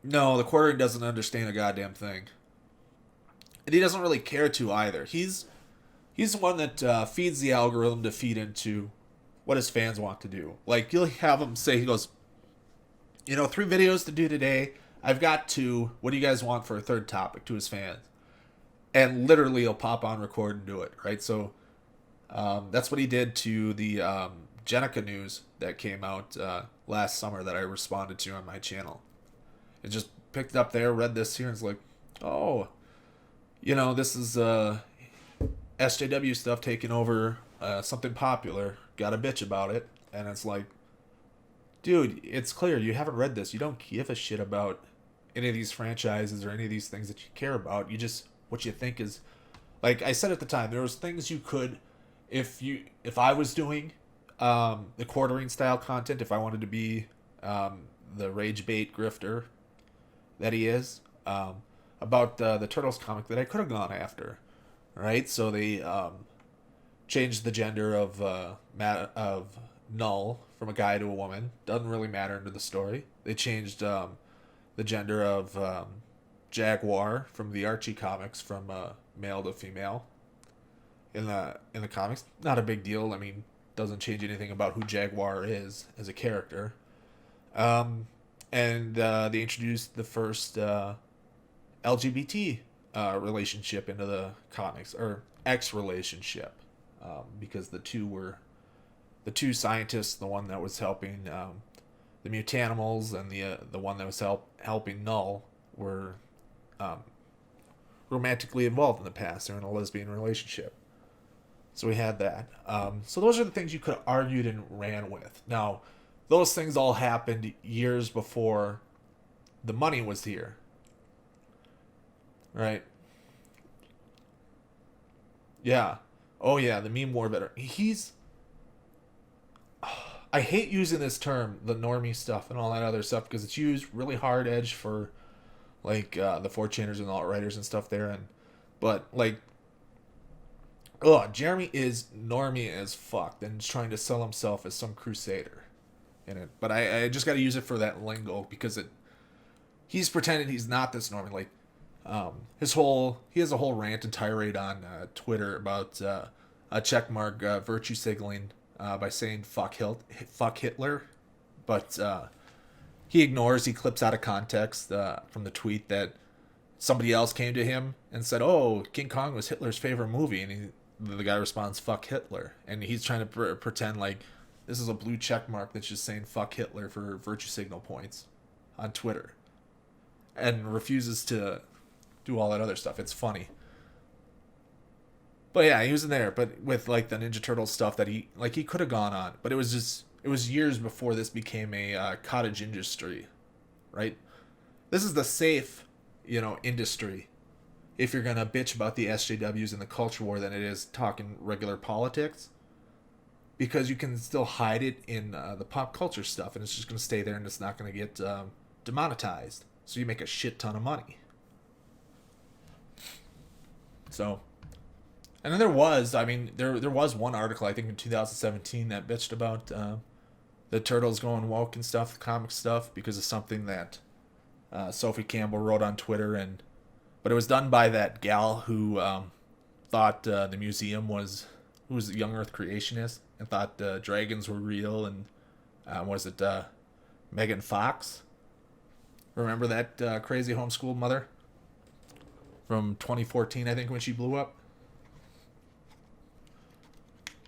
No, the quartering doesn't understand a goddamn thing, and he doesn't really care to either. He's the one that feeds the algorithm to feed into what his fans want to do. Like you'll have him say, he goes, 3 videos to do today. I've got two. What do you guys want for a third topic to his fans? And literally, he'll pop on record and do it. Right. So that's what he did to the Jenica news that came out last summer that I responded to on my channel. It just picked it up there, read this here, and it's like, oh, this is SJW stuff taking over something popular. Got a bitch about it, and it's like, dude, it's clear you haven't read this. You don't give a shit about any of these franchises or any of these things that you care about. You just what you think is, like I said at the time, there was things you could, if I was doing the quartering style content, if I wanted to be the rage bait grifter that he is, about the Turtles comic that I could have gone after, right? So they changed the gender of Null from a guy to a woman. Doesn't really matter into the story. They changed the gender of Jaguar from the Archie comics from male to female in the comics. Not a big deal. I mean, doesn't change anything about who Jaguar is as a character. And they introduced the first LGBT relationship into the comics, or X relationship, because the two scientists, the one that was helping the mutanimals and the one that was helping Null, were romantically involved in the past. They're in a lesbian relationship. So we had that. So those are the things you could have argued and ran with. Now, those things all happened years before the money was here. Right? Yeah. Oh, yeah, the meme war veteran. I hate using this term, the normie stuff and all that other stuff, because it's used really hard edge for, like, the 4chaners and alt-writers and stuff there. But, like, Jeremy is normie as fuck and is trying to sell himself as some crusader in it. But I just got to use it for that lingo because he's pretending he's not this normie. Like, he has a whole rant and tirade on Twitter about a checkmark virtue signaling by saying fuck Hitler, but he clips out of context from the tweet that somebody else came to him and said, "Oh, King Kong was Hitler's favorite movie," and the guy responds, "Fuck Hitler," and he's trying to pretend like this is a blue check mark that's just saying "fuck Hitler" for virtue signal points on Twitter, and refuses to do all that other stuff. It's funny. But yeah, he was in there, but with like the Ninja Turtle stuff that he could have gone on, but it was years before this became a cottage industry, right? This is the safe, industry. If you're gonna bitch about the SJWs and the culture war than it is talking regular politics, because you can still hide it in the pop culture stuff, and it's just gonna stay there, and it's not gonna get demonetized. So you make a shit ton of money. So, and then there was one article I think in 2017 that bitched about the turtles going woke and stuff, comic stuff, because of something that Sophie Campbell wrote on Twitter, but it was done by that gal who thought the museum who was a young Earth creationist and thought dragons were real, and was it Megan Fox? Remember that crazy homeschooled mother from 2014, I think, when she blew up?